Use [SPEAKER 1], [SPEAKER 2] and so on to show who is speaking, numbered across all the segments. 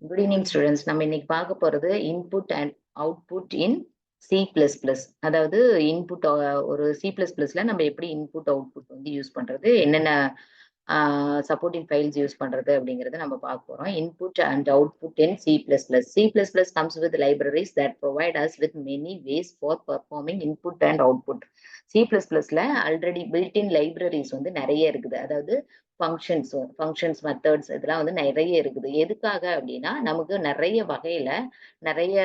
[SPEAKER 1] Good evening students. நம்ம இன்னைக்கு பார்க்க போறது input and output in C++. அதாவது இன்புட் ஒரு C++ல நம்ம எப்படி இன்புட் அவுட்புட் வந்து யூஸ் பண்றது, என்னென்ன சப்போர்ட்டிங் ஃபைல்ஸ் யூஸ் பண்றது அப்படிங்கறத நம்ம பார்க்க போறோம். Input and output in C++. C++ comes with libraries that provide us with many ways for performing input and output. C++ல ஆல்ரெடி பில்ட்-இன் லைப்ரரிஸ் வந்து நிறைய இருக்குது. அதாவது ஃபங்க்ஷன்ஸ் மெத்தட்ஸ் இதெல்லாம் வந்து நிறைய இருக்குது. எதுக்காக அப்படின்னா நமக்கு நிறைய வகையில நிறைய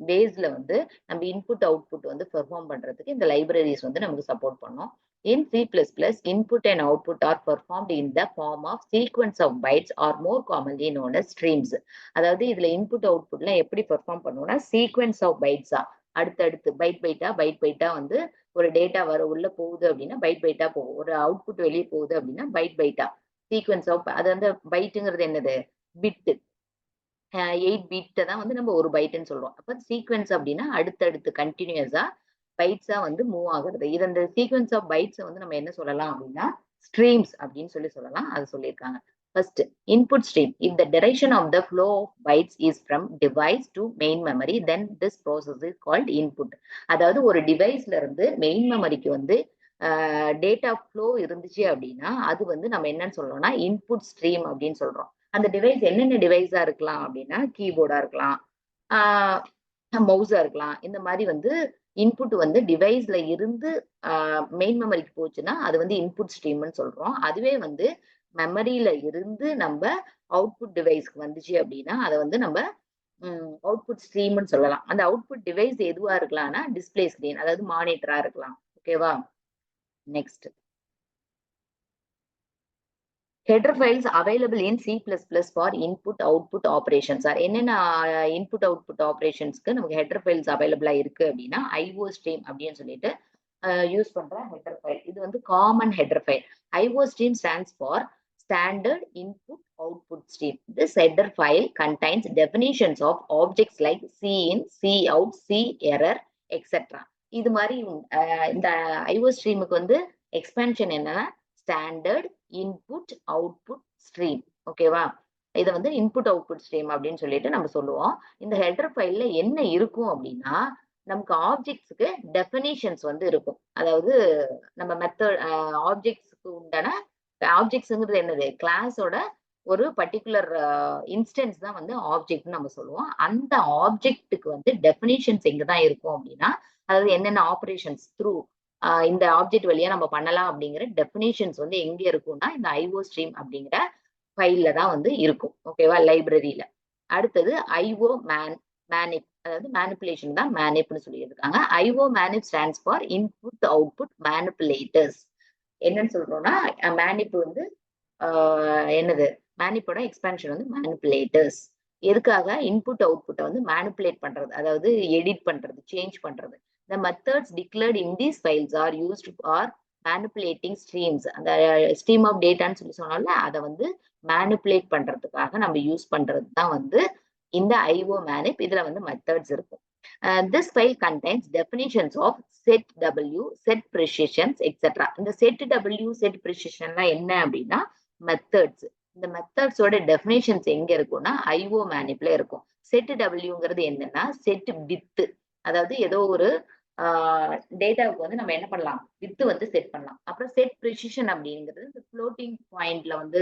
[SPEAKER 1] வேஸ்ல வந்து நம்ம இன்புட் அவுட்புட் வந்து பெர்ஃபார்ம் பண்றதுக்கு இந்த லைப்ரரிஸ் வந்து நமக்கு சப்போர்ட் பண்ணும். In C++, input and output are performed in the form of sequence of bytes or more commonly known as streams. அதாவது இதுல இன்புட் அவுட்புட்லாம் எப்படி பெர்ஃபார்ம் பண்ணுவோம்னா சீக்வன்ஸ் ஆஃப் பைட்ஸா அடுத்தடுத்து பைட் பைட்டா வந்து ஒரு டேட்டா உள்ள போகுது அப்படின்னா பைட் பைட்டா போகும். ஒரு அவுட்புட் வெளியே போகுது அப்படின்னா பைட்டா சீக்வன்ஸ் ஆஃப் அது வந்து பைட்டுங்கிறது என்னது பிட்டு. 8 பிட்டை தான் வந்து நம்ம ஒரு பைட்டுன்னு சொல்றோம். அப்ப சீக்வன்ஸ் அப்படின்னா அடுத்தடுத்து கண்டினியூஸா பைட்ஸா வந்து மூவ் ஆகுறது. இது அந்த சீக்வன்ஸ் ஆஃப் பைட்ஸை வந்து நம்ம என்ன சொல்லலாம் அப்படின்னா ஸ்ட்ரீம்ஸ் அப்படின்னு சொல்லலாம். அது சொல்லியிருக்காங்க. First, input stream. If the direction of the flow of bytes is from device to main memory, then this process is called input. அதாவது ஒரு டிவைஸ்ல இருந்து மெயின் மெமரிக்கு வந்து டேட்டா ஃப்ளோ இருந்துச்சு அப்படின்னா அது வந்து நம்ம என்னன்னு சொல்றோம்னா இன்புட் ஸ்ட்ரீம் அப்படின்னு சொல்றோம். அந்த டிவைஸ் என்னென்ன டிவைஸா இருக்கலாம் அப்படின்னா கீபோர்டா இருக்கலாம், மவுஸா இருக்கலாம். இந்த மாதிரி வந்து இன்புட் வந்து டிவைஸ்ல இருந்து மெயின் மெமரிக்கு போச்சுன்னா அது வந்து இன்புட் ஸ்ட்ரீம்னு சொல்றோம். அதுவே வந்து மெமரியில இருந்து நம்ம அவுட்புட் டிவைஸ்க்கு வந்துச்சு அப்படின்னா அதை வந்து நம்ம அவுட்புட் ஸ்ட்ரீம்னு சொல்லலாம். அந்த அவுட்புட் டிவைஸ் எதுவா இருக்கலாம்னா டிஸ்பிளே ஸ்கிரீன், அதாவது மானிட்டரா இருக்கலாம். ஓகேவா? Next, header files available in C++ for input output operations are என்னென்ன input output operationsக்கு நமக்கு header files available இருக்கு அப்படின்னா IO stream அப்படின்னு சொல்லிட்டு யூஸ் பண்ற header file. இது வந்து common header file. IO stream stands for standard input output stream. This header file contains definitions of objects like cin, cout, cerror, etc. இது மாதிரி இந்த IO streamக்கு வந்து எக்ஸ்பென்ஷன் என்னன்னா ஸ்டாண்டர்ட் இன்புட் அவுட்புட் ஸ்ட்ரீம். ஓகேவா? இதை வந்து இன்புட் அவுட்புட் ஸ்ட்ரீம் அப்படின்னு சொல்லிட்டு நம்ம சொல்லுவோம். இந்த ஹெடர் ஃபைல்ல என்ன இருக்கும் அப்படின்னா நமக்கு ஆப்ஜெக்ட்ஸுக்கு டெஃபினிஷன்ஸ் வந்து இருக்கும். அதாவது நம்ம மெத்தட் ஆப்ஜெக்ட்ஸுக்கு உண்டான ஆப்ஜெக்ட்ஸுங்கிறது என்னது கிளாஸோட ஒரு பர்டிகுலர் இன்ஸ்டன்ஸ் தான் வந்து ஆப்ஜெக்ட்னு நம்ம சொல்லுவோம். அந்த ஆப்ஜெக்ட்டுக்கு வந்து டெஃபினிஷன்ஸ் எங்க தான் இருக்கும் அப்படின்னா அதாவது என்னென்ன ஆப்ரேஷன்ஸ் த்ரூ இந்த ஆப்ஜெக்ட் வழியா நம்ம பண்ணலாம் அப்படிங்கிற டெஃபினிஷன்ஸ் வந்து எங்க இருக்கும்னா இந்த ஐஓ ஸ்ட்ரீம் அப்படிங்கிற ஃபைல்ல தான் வந்து இருக்கும். ஓகேவா? லைப்ரரியில. அடுத்தது ஐஓ மேனிப், அதாவது மேனிப்புலேஷன் தான் மேனிப்னு சொல்லியிருக்காங்க. IO manip stands for input output manipulators. என்னன்னு சொல்றோம்னா மேனிப் வந்து என்னது மேனிப்போட எக்ஸ்பென்ஷன் வந்து மேனிப்புலேட்டர்ஸ். எதுக்காக? இன்புட் அவுட்புட்டை வந்து மேனிப்புலேட் பண்றது, அதாவது எடிட் பண்றது, சேஞ்ச் பண்றது. The methods declared in these files are used for manipulating streams. அந்த stream of dataன்னு சொல்லி சொன்னால அதை வந்து மேனிப்புலேட் பண்றதுக்காக நம்ம யூஸ் பண்றது தான் வந்து இந்த IO manip. இதுல வந்து மெத்தட்ஸ் இருக்கும். This file contains definitions of set W, set precisions, etc. இந்த set W, set precisionலாம் என்ன அப்படின்னா மெத்தட்ஸ். இந்த மெத்தட்ஸோட டெஃபினேஷன்ஸ் எங்க இருக்கும்னா IO manipல இருக்கும். set Wங்கிறது என்னன்னா செட் வித், அதாவது ஏதோ ஒரு டேட்டாவுக்கு வந்து நம்ம என்ன பண்ணலாம் வித்து வந்து செட் பண்ணலாம். அப்புறம் செட் ப்ரிசிஷன் அப்படிங்கிறது இந்த ஃப்ளோட்டிங் பாயிண்ட்ல வந்து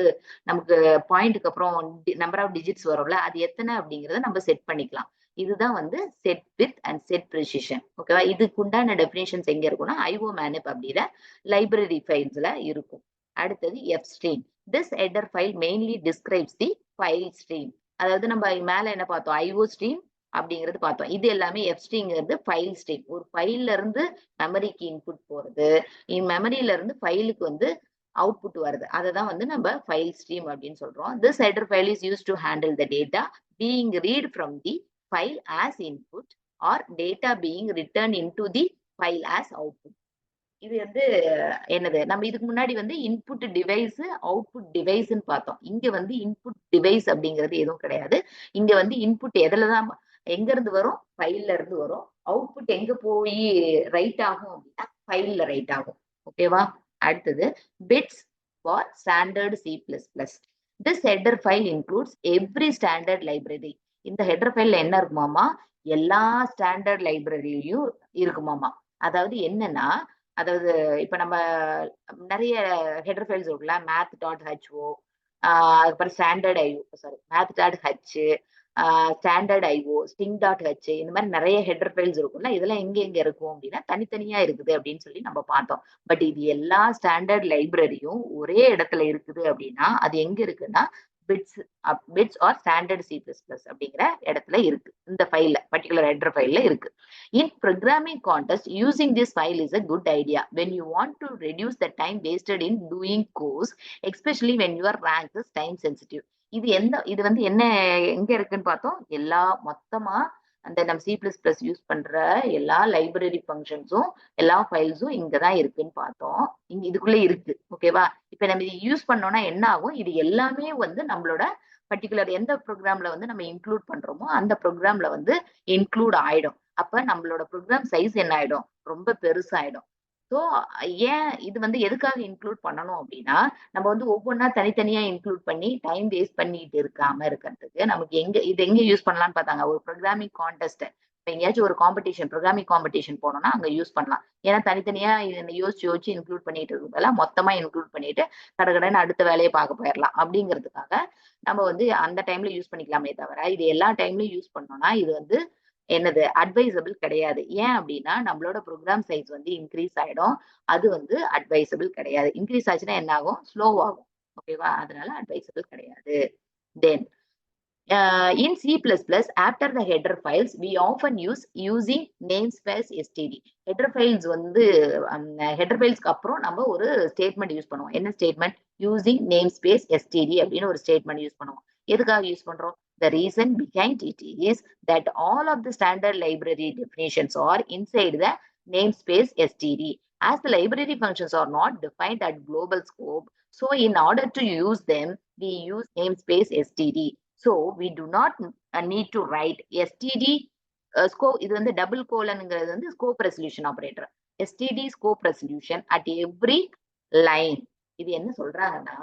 [SPEAKER 1] நமக்கு பாயிண்ட்டுக்கு அப்புறம் நம்பர் ஆஃப் டிஜிட்ஸ் வரும்ல அது எத்தனை அப்படிங்கறத நம்ம செட் பண்ணிக்கலாம். இதுதான் வந்து set with and set precision. ஓகேவா? இதுக்கு உண்டான டெஃபினேஷன்ஸ் எங்க இருக்கும்னா ஐஓ மேனிப் அப்படிங்கிற லைப்ரரி ஃபைல்ஸ்ல இருக்கும். அடுத்தது F stream. This header file mainly describes the file stream. அதாவது நம்ம மேல என்ன பார்த்தோம் ஐஓ ஸ்ட்ரீம் அப்படிங்கிறது பார்த்தோம். இது எல்லாமே எஃப் ஸ்ட்ரீம்ங்கிறது ஃபைல் ஸ்ட்ரீம். ஒரு ஃபைல்ல இருந்து மெமரிக்கு இன்புட் போறது, மெமரியில இருந்து ஃபைலுக்கு வந்து அவுட்புட் வருது, அதை தான் வந்து நம்ம ஃபைல் ஸ்ட்ரீம் அப்படின்னு சொல்றோம். This header file is use to handle the data being read from the file as input or data being return into the file as output. இது வந்து என்னது நம்ம இதுக்கு முன்னாடி வந்து இன்புட் டிவைஸ் அவுட்புட் டிவைஸ்ன்னு பார்த்தோம். இங்க வந்து இன்புட் டிவைஸ் அப்படிங்கிறது எதுவும் கிடையாது. இங்க வந்து இன்புட் எதுலதான் எங்க இருந்து வரும்? ஃபைல்ல இருந்து வரும். அவுட்புட் எங்க போய் ரைட் ஆகும் அப்படின்னா ஃபைல்ல ரைட் ஆகும். ஓகேவா? அடுத்தது bits for standard C++. This header file includes every standard library. இந்த header file என்ன இருக்குமாமா, எல்லா ஸ்டாண்டர்ட் லைப்ரரியும் இருக்குமாமா. அதாவது என்னன்னா, அதாவது இப்ப நம்ம நிறைய ஹெடர் ஃபைல்ஸ் இருக்குல்ல, math.ho, அதுக்கப்புறம் standard IO, sorry math.h, standard IO, sting.h, இந்த மாதிரி நிறைய ஹெடர் ஃபைல்ஸ் இருக்கும்ல. இதெல்லாம் எங்க எங்க இருக்கும் அப்படின்னா தனித்தனியா இருக்குது அப்படின்னு சொல்லி நம்ம பார்த்தோம். பட் இது எல்லா ஸ்டாண்டர்ட் லைப்ரரியும் ஒரே இடத்துல இருக்குது அப்படின்னா அது எங்க இருக்குன்னா பிட்ஸ் ஆர் ஸ்டாண்டர்ட் C++ அப்படிங்கிற இடத்துல இருக்கு. இந்த ஃபைல்ல பர்டிகுலர் ஹெடர் ஃபைல்ல இருக்கு. In programming context, using this file is a good idea when you want to reduce the time wasted in doing course, especially when your rank is time sensitive. இது வந்து என்ன எங்க இருக்குன்னு பார்த்தோம். எல்லா மொத்தமா அந்த நம்ம C++ யூஸ் பண்ற எல்லா லைப்ரரி ஃபங்க்ஷன்ஸும் எல்லா ஃபைல்ஸும் இங்கதான் இருக்குன்னு பார்த்தோம். இதுக்குள்ள இருக்கு. ஓகேவா? இப்ப நம்ம இது யூஸ் பண்ணோம்னா என்ன ஆகும், இது எல்லாமே வந்து நம்மளோட பர்டிகுலர் எந்த ப்ரோக்ராம்ல வந்து நம்ம இன்க்ளூட் பண்றோமோ அந்த ப்ரோக்ராம்ல வந்து இன்க்ளூட் ஆயிடும். அப்ப நம்மளோட ப்ரோக்ராம் சைஸ் என்ன ஆயிடும், ரொம்ப பெருசாயிடும். ஸோ ஏன் இது வந்து எதுக்காக இன்க்ளூட் பண்ணணும் அப்படின்னா, நம்ம வந்து ஒவ்வொன்றா தனித்தனியா இன்க்ளூட் பண்ணி டைம் வேஸ்ட் பண்ணிட்டு இருக்காம இருக்கிறதுக்கு நமக்கு எங்க யூஸ் பண்ணலாம்னு பார்த்தாங்க. ஒரு ப்ரோக்ராமிங் கான்டெஸ்ட், இப்போ எங்கேயாச்சும் ஒரு காம்படிஷன், ப்ரோக்ராமிங் காம்படிஷன் போனோம்னா அங்க யூஸ் பண்ணலாம். ஏன்னா தனித்தனியா யோசிச்சு இன்க்ளூட் பண்ணிட்டு இருக்கிறதெல்லாம் மொத்தமா இன்க்ளூட் பண்ணிட்டு கடகடன்னு அடுத்த வேலையை பார்க்க போயிடலாம் அப்படிங்கிறதுக்காக நம்ம வந்து அந்த டைம்ல யூஸ் பண்ணிக்கலாமே தவிர, இது எல்லா டைம்லயும் யூஸ் பண்ணோம்னா இது வந்து என்னது அட்வைசபிள் கிடையாது. ஏன் அப்படின்னா நம்மளோட ப்ரோக்ராம் சைஸ் வந்து இன்க்ரீஸ் ஆயிடும். அது வந்து அட்வைசபிள் கிடையாது. இன்க்ரீஸ் ஆச்சுன்னா என்ன ஆகும், ஸ்லோ ஆகும். ஓகேவா? அதனால அட்வைசபிள் கிடையாது. தென் in C++, after the header files, we often use using namespace std. Header files வந்து header files-க்கு அப்புறம் நம்ம ஒரு ஸ்டேட்மெண்ட் யூஸ் பண்ணுவோம். என்ன ஸ்டேட்மெண்ட்? using namespace std அப்படின்னு ஒரு ஸ்டேட்மெண்ட் யூஸ் பண்ணுவோம். எதுக்காக யூஸ் பண்றோம்? The reason behind it is that all of the standard library definitions are inside the namespace std. As the library functions are not defined at global scope, so in order to use them, we use namespace std. So we do not need to write std scope. இது வந்து double கோலன்ங்கிறது வந்து scope resolution operator. std scope resolution at every line. இது என்ன சொல்றாங்கன்னா,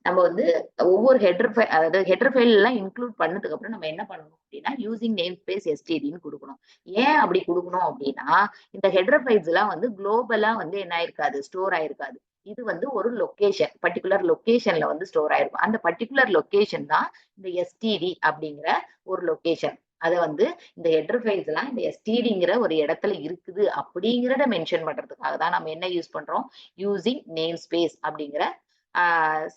[SPEAKER 1] நம்ம வந்து ஒவ்வொரு header file, அதாவது ஹெடர் ஃபைல் எல்லாம் இன்க்ளூட் பண்ணதுக்கு அப்புறம் நம்ம என்ன பண்ணணும் அப்படின்னா யூசிங் நேம் ஸ்பேஸ் stdன்னு கொடுக்கணும். ஏன் அப்படி கொடுக்கணும் அப்படின்னா, இந்த ஹெடர் ஃபைல்ஸ் எல்லாம் வந்து குளோபலா வந்து என்ன ஆயிருக்காது, ஸ்டோர் ஆயிருக்காது. இது வந்து ஒரு லொகேஷன், பர்டிகுலர் லொகேஷன்ல வந்து ஸ்டோர் ஆயிருக்கும். அந்த பர்டிகுலர் லொகேஷன் தான் இந்த std அப்படிங்கிற ஒரு லொகேஷன். அதை வந்து இந்த ஹெடர் ஃபைல்ஸ் எல்லாம் இந்த stdங்கிற ஒரு இடத்துல இருக்குது அப்படிங்கிறத மென்ஷன் பண்றதுக்காக தான் நம்ம என்ன யூஸ் பண்றோம், யூசிங் நேம் ஸ்பேஸ் அப்படிங்கிற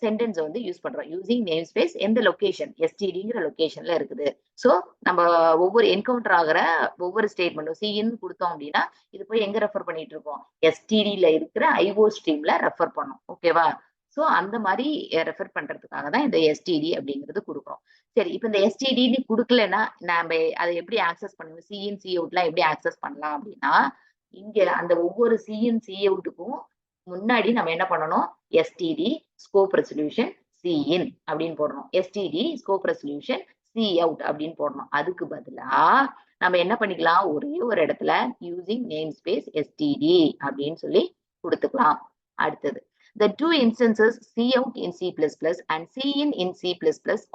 [SPEAKER 1] சென்டென்ஸ் வந்து யூஸ் பண்றோம். யூசிங் நேம் ஸ்பேஸ் எந்த லொகேஷன், stdங்கிற லொகேஷன்ல இருக்குது. ஸோ நம்ம ஒவ்வொரு என்கவுண்டர் ஆகிற ஒவ்வொரு ஸ்டேட்மெண்ட்டும் சின்னு கொடுத்தோம் அப்படின்னா இது போய் எங்க ரெஃபர் பண்ணிட்டு இருக்கோம், stdல இருக்கிற ஐஓ ஸ்ட்ரீம்ல ரெஃபர் பண்ணோம். ஓகேவா? ஸோ அந்த மாதிரி ரெஃபர் பண்றதுக்காக தான் இந்த std அப்படிங்கிறது கொடுக்குறோம். சரி, இப்ப இந்த std கொடுக்கலன்னா நாம அதை எப்படி ஆக்சஸ் பண்ணுவோம், சிஇன் சி அவுட்லாம் எப்படி ஆக்சஸ் பண்ணலாம் அப்படின்னா, இங்க அந்த ஒவ்வொரு சிஇன் சி அவுட்டுக்கும் முன்னாடி நம்ம என்ன பண்ணணும், std ஸ்கோப் ரெசல்யூஷன் சிஇன் அப்படின்னு போடணும். std scope resolution C out அப்படின்னு போடணும். அதுக்கு பதிலா நம்ம என்ன பண்ணிக்கலாம், ஒரே ஒரு இடத்துல யூசிங் நேம் ஸ்பேஸ் std அப்படின்னு சொல்லி கொடுத்துக்கலாம். அடுத்தது, the two instances cout in C++ and cin in C++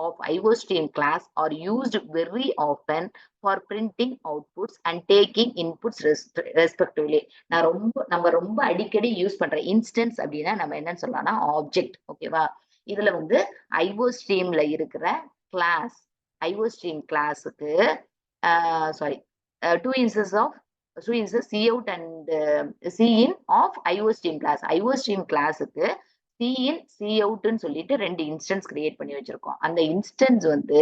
[SPEAKER 1] of IOStream class are used very often for printing outputs and taking inputs respectively. நம்ம ரொம்ப அடிக்கடி யூஸ் பண்ற இன்ஸ்டன்ஸ் அப்படின்னா நம்ம என்னன்னு சொல்லலாம்னா ஆப்ஜெக்ட். ஓகேவா? இதுல வந்து IOStreamல இருக்கிற கிளாஸ், IOStream கிளாஸுக்கு sorry two instances of cout and cin of IOStream class. IOStream கிளாஸுக்கு cin coutன்னு சொல்லிட்டு ரெண்டு இன்ஸ்டன்ஸ் கிரியேட் பண்ணி வச்சிருக்கோம். அந்த இன்ஸ்டன்ஸ் வந்து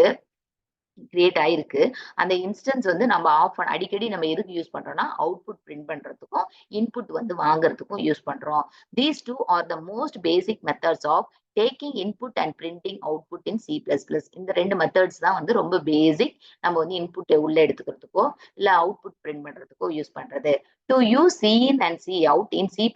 [SPEAKER 1] கிரியேட் ஆயிருக்கு. அந்த இன்ஸ்டன்ஸ் வந்து நம்ம அடிக்கடி நம்ம எதுக்கு யூஸ் பண்றோம்னா அவுட்புட் பிரிண்ட் பண்றதுக்கும் இன்புட் வந்து வாங்குறதுக்கும் யூஸ் பண்றோம். These two are the most basic methods of taking input and printing output in C++. இந்த ரெண்டு மெத்தட்ஸ் தான் வந்து ரொம்ப பேசிக். நம்ம வந்து இன்புட்டை உள்ள எடுத்துக்கிறதுக்கோ இல்ல அவுட்புட் பிரிண்ட் பண்றதுக்கோ யூஸ் பண்றது. To use cin and cout in C++,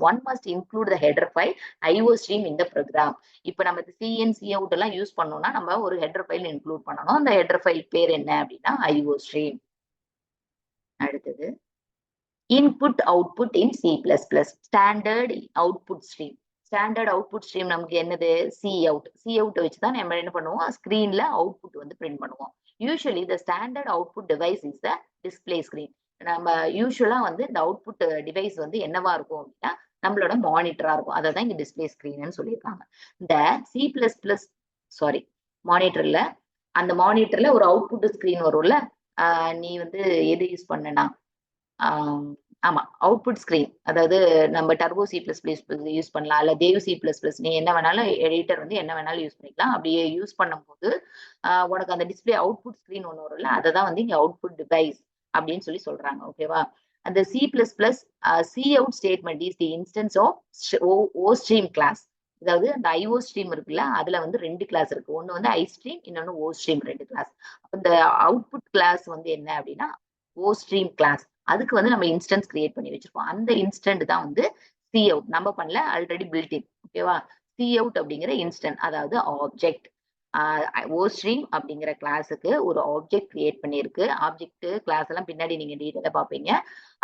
[SPEAKER 1] one must include the header file IOStream in the program. இப்ப நம்ம cin cout எல்லாம் யூஸ் பண்ணோம்னா நம்ம ஒரு ஹெடர் ஃபைல் இன்க்ளூட் பண்ணணும். அந்த ஹெடர் ஃபைல் பேர் என்ன அப்படின்னா IOStream. அடுத்தது, input output in C++, standard output stream. Standard output stream நமக்கு என்னது சி அவுட். சி அவுட் வச்சு தான் நம்ம என்ன பண்ணுவோம் ஸ்கிரீன்ல அவுட்புட் வந்து பிரிண்ட் பண்ணுவோம். Usually the standard output device is the display screen. நம்ம யூஸ்வலா வந்து இந்த அவுட்புட் டிவைஸ் வந்து என்னவா இருக்கும் அப்படின்னா நம்மளோட மானிட்டரா இருக்கும். அதை தான் இங்க டிஸ்பிளே ஸ்கிரீன்னு சொல்லியிருக்காங்க. இந்த சி பிளஸ் பிளஸ் சாரி மானிட்டர்ல அந்த மானிட்டர்ல ஒரு அவுட்புட் ஸ்கிரீன் வரும்ல. நீ வந்து எது யூஸ் பண்ணனா ஆமா அவுட்புட் ஸ்கிரீன். அதாவது நம்ம turbo C plus plus use பண்ணலாம், இல்ல தேவ் சி பிளஸ் பிளஸ் நீ என்ன வேணாலும் எடிட்டர் வந்து என்ன வேணாலும் யூஸ் பண்ணிக்கலாம். அப்படியே யூஸ் பண்ணும்போது உனக்கு அந்த டிஸ்பிளே அவுட்புட் ஸ்கிரீன் ஒன்று வரும்ல, அதை தான் வந்து இங்க அவுட்புட் டிவைஸ் அப்படின்னு சொல்லி சொல்றாங்க. ஓகேவா? அந்த C plus plus C out statement is the instance of O stream class. அதாவது அந்த ஐஓ ஸ்ட்ரீம் இருக்குல்ல, அதுல வந்து 2 கிளாஸ் இருக்கு. ஒன்னு வந்து ஐ ஸ்ட்ரீம், இன்னொன்னு ஓ ஸ்ட்ரீம், 2 கிளாஸ். இந்த அவுட்புட் கிளாஸ் வந்து என்ன அப்படின்னா ஓ ஸ்ட்ரீம் கிளாஸ். அதுக்கு வந்து நம்ம இன்ஸ்டன்ஸ் கிரியேட் பண்ணி வச்சிருப்போம். அந்த இன்ஸ்டன்ட் தான் வந்து சி அவுட். நம்ம பண்ணல, ஆல்ரெடி பில்ட் இன். ஓகேவா? சி அவுட் அப்படிங்கிற இன்ஸ்டன்ட், அதாவது ஆப்ஜெக்ட். ஓ ஸ்ட்ரீம் அப்படிங்கிற கிளாஸுக்கு ஒரு ஆப்ஜெக்ட் கிரியேட் பண்ணியிருக்கு. ஆப்ஜெக்ட் கிளாஸ் எல்லாம் பின்னாடி நீங்க டீட்டெயிலா பார்ப்பீங்க.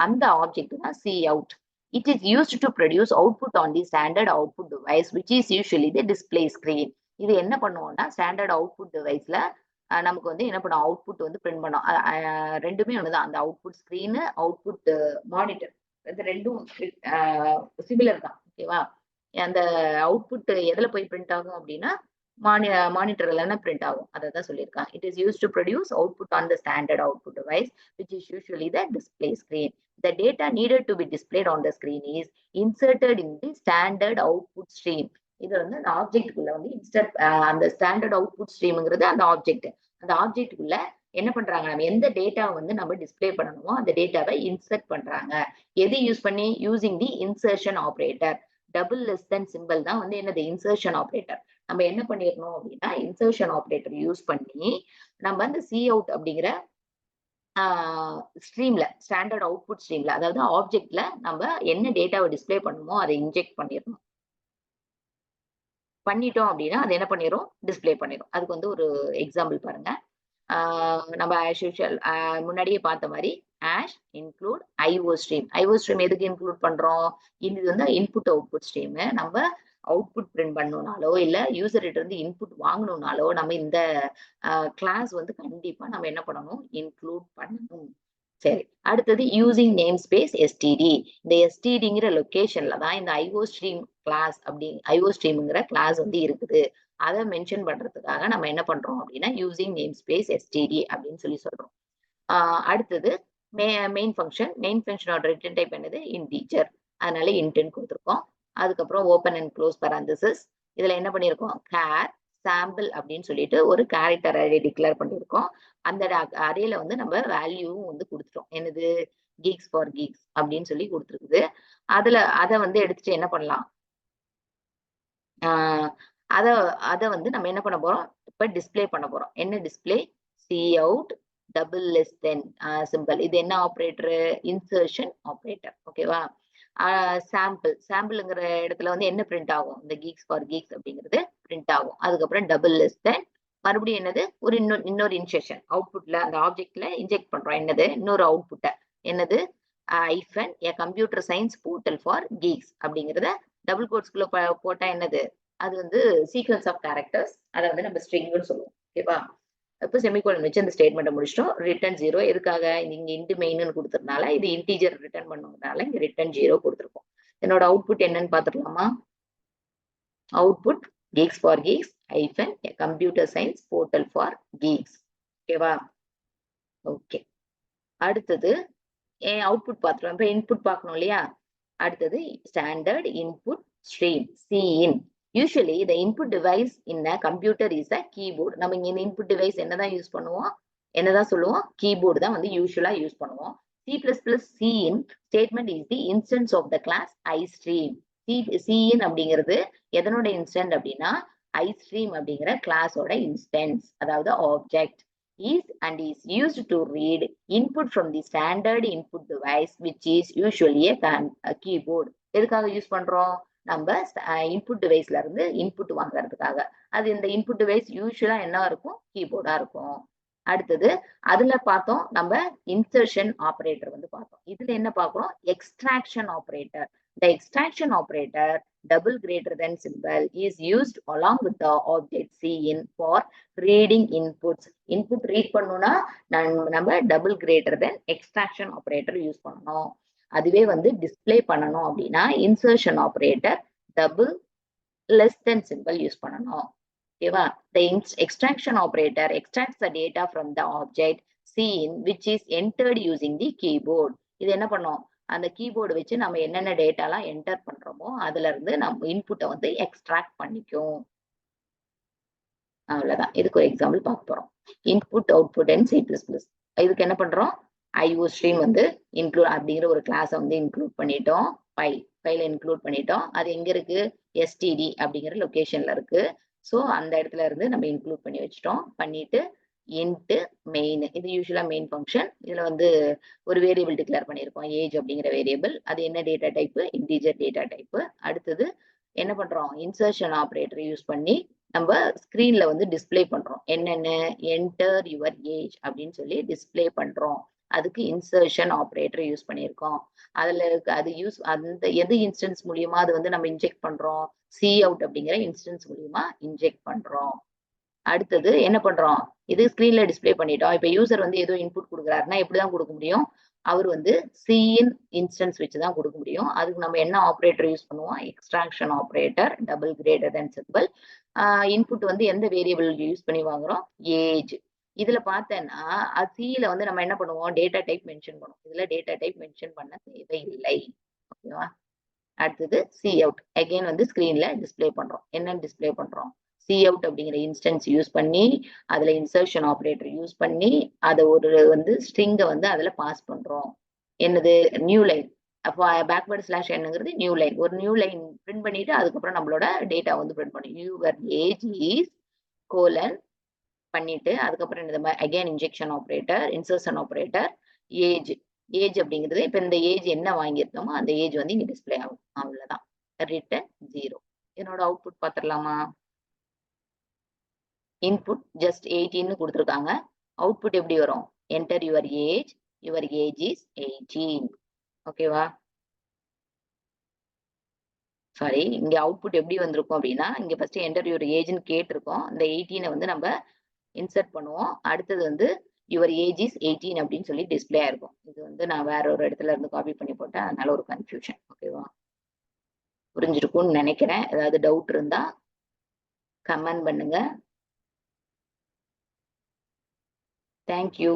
[SPEAKER 1] அந்த ஆப்ஜெக்ட் தான் C out. It is used to produce output on the standard output device, which is usually the display screen. இது என்ன பண்ணுவோம்னா ஸ்டாண்டர்ட் அவுட்புட் டிவைஸ்ல நமக்கு வந்து என்ன பண்ணும் அவுட்புட் வந்து பிரிண்ட் பண்ணும். ரெண்டுமே ஒண்ணுதான். அந்த அவுட்புட் ஸ்கிரீனு அவுட்புட் மானிட்டர் இந்த ரெண்டும் சிமிலர் தான். ஓகேவா? அந்த அவுட்புட் எதுல போய் பிரிண்ட் ஆகும் அப்படின்னா மானிட்டர்ல பிரிண்ட் ஆகும். அதை தான் சொல்லியிருக்காங்க. It is use to produce output on the standard output device which is usually the display screen. The data needed to be displayed on the screen is inserted in the standard output stream. இது வந்து அந்த ஆப்ஜெக்ட்குள்ள வந்து insert அந்த standard output ஸ்ட்ரீம்ங்கிறது அந்த object. அந்த ஆப்ஜெக்ட்குள்ள என்ன பண்றாங்க, நம்ம எந்த டேட்டா வந்து நம்ம டிஸ்பிளே பண்ணணுமோ அந்த டேட்டாவை இன்சர்ட் பண்றாங்க. எது யூஸ் பண்ணி? Using the insertion operator. Double less than simple தான் வந்து என்னது இன்சர்ஷன் ஆப்ரேட்டர். நம்ம என்ன பண்ணிடணும் அப்படின்னா இன்சர்ஷன் ஆப்ரேட்டர் யூஸ் பண்ணி நம்ம அந்த சி அவுட் அப்படிங்கிற ஸ்ட்ரீம்ல ஸ்டாண்டர்ட் அவுட்புட் ஸ்ட்ரீம்ல அதாவது ஆப்ஜெக்ட்ல நம்ம என்ன டேட்டாவை டிஸ்பிளே பண்ணணுமோ அதை இன்ஜெக்ட் பண்ணிடணும். பண்ணிட்டோம் அப்படின்னா அது என்ன பண்ணிரும் டிஸ்பிளே பண்ணிடும். அதுக்கு வந்து ஒரு எக்ஸாம்பிள் பாருங்க. நம்ம ஆஸ் யூஷுவல் முன்னாடியே பார்த்த மாதிரி ash include IO stream. IO stream எதுக்கு இன்க்ளூட் பண்றோம்? இது வந்து இன்புட் அவுட்புட் ஸ்ட்ரீம். நம்ம அவுட்புட் பிரிண்ட் பண்ணணும்னாலோ இல்ல யூசர் கிட்ட இருந்து இன்புட் வாங்கணும்னாலோ நம்ம இந்த கிளாஸ் வந்து கண்டிப்பா நம்ம என்ன பண்ணணும் இன்க்ளூட் பண்ணணும். சரி, அடுத்தது யூசிங் நேம் ஸ்பேஸ் எஸ்டிடி. இந்த எஸ்டிடிங்கிற லொகேஷன்ல தான் இந்த ஐஓ ஸ்ட்ரீம் கிளாஸ் ஐஓ ஸ்ட்ரீம்ங்கிற கிளாஸ் வந்து இருக்குது. அதை மென்ஷன் பண்றதுக்காக நம்ம என்ன பண்றோம் அப்படின்னா யூசிங் நேம் ஸ்பேஸ் எஸ்டிடி அப்படின்னு சொல்லி சொல்றோம். அடுத்தது மெயின் ஃபங்க்ஷன். மெயின் ஃபங்க்ஷனோட ரிட்டர்ன் டைப் என்னது இன்டீஜர். அதனால இன்டென்ட் கொடுத்துருக்கோம். அதுக்கப்புறம் ஓப்பன் அண்ட் க்ளோஸ் பராந்தசிஸ். இதுல என்ன பண்ணிருக்கோம் கேர் சாம்பிள் அப்படின்னு சொல்லிட்டு ஒரு கேரக்டர் அரே டிக்ளேர் பண்ணிருக்கோம். அந்த அரேல வந்து நம்ம வேல்யூவும் வந்து கொடுத்துட்டோம். என்னது கீக்ஸ் ஃபார் கீக்ஸ் அப்படின்னு சொல்லி கொடுத்துருக்குது. அதை வந்து எடுத்துட்டு என்ன பண்ணலாம், அத அத வந்து நம்ம என்ன பண்ண போறோம் இப்ப டிஸ்பிளே பண்ண போறோம். என்ன display? C out double less than simple. இது என்ன ஆப்ரேட்டர்? Insertion operator. ஓகேவா? சாம்பிள்ங்கிற இடத்துல வந்து என்ன பிரிண்ட் ஆகும்? இந்த கீக்ஸ் ஃபார் கீக்ஸ் அப்படிங்கிறது பிரிண்ட் ஆகும். அதுக்கப்புறம் டபுள் லெஸ் தென் மறுபடியும் என்னது ஒரு இன்னொரு இன்செக்ஷன் அவுட்புட்ல அந்த ஆப்ஜெக்ட்ல இன்ஜெக்ட் பண்றோம். என்னது இன்னொரு அவுட்புட்டை என்னது hyphen a computer science portal for geeks அப்படிங்கிறத டபுள் கோட்ஸ்குள்ள போட்டா என்னது அது வந்து சீக்வன்ஸ் ஆஃப் கேரக்டர்ஸ். அதை வந்து நம்ம ஸ்ட்ரிங்னு சொல்லுவோம். ஓகேவா? இப்போ செமிகோலன் வச்சு அந்த ஸ்டேட்மெண்ட்டை முடிச்சிட்டோம். ரிட்டர்ன் 0 எதுக்காக? இங்க இன்ட் மெயின்னு கொடுத்துறதுனால இது இன்டீஜர் ரிட்டர்ன் பண்ணுறதுனால இங்க ரிட்டர்ன் 0 கொடுத்துருக்கோம். என்னோட அவுட்புட் என்னன்னு பார்த்துக்கலாமா? Output geeks for geeks hyphen a computer science portal for geeks. ஓகேவா? ஓகே, அடுத்தது அவுட்புட் பார்த்துருவோம். இப்போ இன்புட் பார்க்கணும் இல்லையா? அடுத்தது standard input stream cin. Usually the input device in a computer is a keyboard. நம்ம இங்க இந்த இன்புட் டிவைஸ் என்னதான் யூஸ் பண்ணுவோம்? என்னதான் சொல்லுவோம்? கீபோர்டு தான் வந்து யூஸ்வலா யூஸ் பண்ணுவோம். C++Cin statement is the instance of the class iStream. Cin அப்படிங்கிறது எதனோட இன்ஸ்டன்ட் அப்படின்னா iStream அப்படிங்கிற கிளாஸோட இன்ஸ்டன்ஸ், அதாவது object. is used to read input from the standard input device which is usually a keyboard. எதுக்காக யூஸ் பண்றோம்? நம்ம input டிவைஸ்ல இருந்து input வாங்குறதுக்காக. அது இந்த இன்புட் டிவைஸ் யூஸ்வலா என்ன இருக்கும்? கீபோர்டா இருக்கும். அடுத்தது அதுல பார்த்தோம் நம்ம இன்சர்ஷன் ஆபரேட்டர் வந்து பார்த்தோம். இதுல என்ன பார்க்கிறோம்? Extraction operator. The extraction operator double greater than symbol is used along with the object Cin for reading inputs. Input read பண்ணனும்னா நம்ம double greater than extraction operator use பண்ணணும். அதுவே வந்து display பண்ணணும் அப்படின்னா insertion operator double less than symbol use பண்ணணும். ஓகேவா? The extraction operator extracts the data from the object Cin which is entered using the keyboard. இது என்ன பண்ணும்? அந்த கீபோர்டு வச்சு நம்ம என்னென்ன டேட்டாலாம் என்டர் பண்றோமோ அதுல இருந்து நம்ம இன்புட்டை வந்து எக்ஸ்ட்ராக்ட் பண்ணிக்கும். அவ்வளவுதான். இதுக்கு ஒரு எக்ஸாம்பிள் பார்க்க போறோம். Input output and C++. இதுக்கு என்ன பண்றோம்? IO ஸ்ட்ரீம் வந்து இன்க்ளூட் அப்படிங்கிற ஒரு கிளாஸை வந்து இன்க்ளூட் பண்ணிட்டோம். ஃபைல இன்க்ளூட் பண்ணிட்டோம். அது எங்க இருக்கு? STD அப்படிங்கிற லொகேஷன்ல இருக்கு. ஸோ அந்த இடத்துல இருந்து நம்ம இன்க்ளூட் பண்ணி வச்சுட்டோம். பண்ணிட்டு இன்ட்டு மெயின், இது யூஸ்வலா மெயின் ஃபங்க்ஷன். இதுல வந்து ஒரு வேரியபிள் டிக்ளேர் பண்ணியிருக்கோம், ஏஜ் அப்படிங்கிற வேரியபிள். அது என்ன data type? Integer data type. அடுத்தது என்ன பண்றோம்? இன்சர்ஷன் ஆப்ரேட்டர் யூஸ் பண்ணி நம்ம ஸ்கிரீன்ல வந்து டிஸ்பிளே பண்றோம். என்னென்ன? என்டர் யுவர் ஏஜ் அப்படின்னு சொல்லி டிஸ்பிளே பண்றோம். அதுக்கு இன்சர்ஷன் ஆப்ரேட்டர் யூஸ் பண்ணியிருக்கோம். அதுல இருக்கு அது யூஸ் அந்த எது இன்ஸ்டன்ஸ் மூலியமா அது வந்து நம்ம இன்ஜெக்ட் பண்றோம்? சி அவுட் அப்படிங்கிற இன்ஸ்டன்ஸ் மூலியமா இன்ஜெக்ட் பண்றோம். அடுத்தது என்ன பண்றோம்? இது ஸ்கிரீன்ல டிஸ்பிளே பண்ணிட்டோம். இப்ப யூசர் வந்து ஏதோ இன்புட் கொடுக்குறாருன்னா எப்படிதான் கொடுக்க முடியும்? அவர் வந்து சிஇன் இன்ஸ்டன்ஸ் வச்சுதான் கொடுக்க முடியும். அதுக்கு நம்ம என்ன ஆப்ரேட்டர் யூஸ் பண்ணுவோம்? Extraction operator double greater than simple. Input வந்து எந்த வேரியபிள் யூஸ் பண்ணி வாங்குறோம்? ஏஜ். இதுல பார்த்தேன்னா சில வந்து நம்ம என்ன பண்ணுவோம்? டேட்டா டைப் மென்ஷன் பண்ணுவோம். இதுல டேட்டா டைப் மென்ஷன் பண்ண தேவையில்லை. ஓகேவா? அடுத்தது சி அவுட். அகைன் வந்து ஸ்கிரீன்ல டிஸ்பிளே பண்றோம். என்னன்னு டிஸ்பிளே பண்றோம்? சி அவுட் அப்படிங்கிற இன்ஸ்டன்ஸ் யூஸ் பண்ணி அதுல இன்சர்ஷன் ஆப்ரேட்டர் யூஸ் பண்ணி அதை ஒரு வந்து ஸ்ட்ரிங்கை வந்து அதுல பாஸ் பண்றோம். என்னது? New line. அப்போ பேக்வேர்ட் ஸ்லாஷ் என்னங்கிறது நியூ லைன். ஒரு நியூ லைன் பிரிண்ட் பண்ணிட்டு அதுக்கப்புறம் நம்மளோட டேட்டா வந்து பிரிண்ட் பண்ணும். யுவர் ஏஜ் இஸ் கோலன் பண்ணிட்டு அதுக்கப்புறம் இந்த again injection operator, insertion operator, age. Age அப்படிங்கிறது இப்ப இந்த ஏஜ் என்ன வாங்கியிருந்தோமோ அந்த ஏஜ் வந்து இங்க டிஸ்பிளே ஆகும். அவ்வளவுதான். ரிட்டன் 0. என்னோட அவுட்புட் பாத்திரலாமா? இன்புட் ஜஸ்ட் 18 கொடுத்துருக்காங்க. அவுட்புட் எப்படி வரும்? Enter your age is 18. ஓகேவா? சாரி, இங்க அவுட்புட் எப்படி வந்திருக்கும் அப்படின்னா இங்க ஃபர்ஸ்ட் என்டர் யுவர் ஏஜ்னு கேட்டிருக்கோம். இந்த 18 வந்து நம்ம இன்சர்ட் பண்ணுவோம். அடுத்தது வந்து யுவர் ஏஜ் இஸ் 18 அப்படின்னு சொல்லி டிஸ்பிளே ஆயிருக்கும். இது வந்து நான் வேற ஒரு இடத்துல இருந்து காப்பி பண்ணி போட்டேன், அதனால ஒரு கன்ஃபியூஷன். ஓகேவா? புரிஞ்சிருக்கும்னு நினைக்கிறேன். ஏதாவது டவுட் இருந்தா கமெண்ட் பண்ணுங்க. தேங்க்யூ.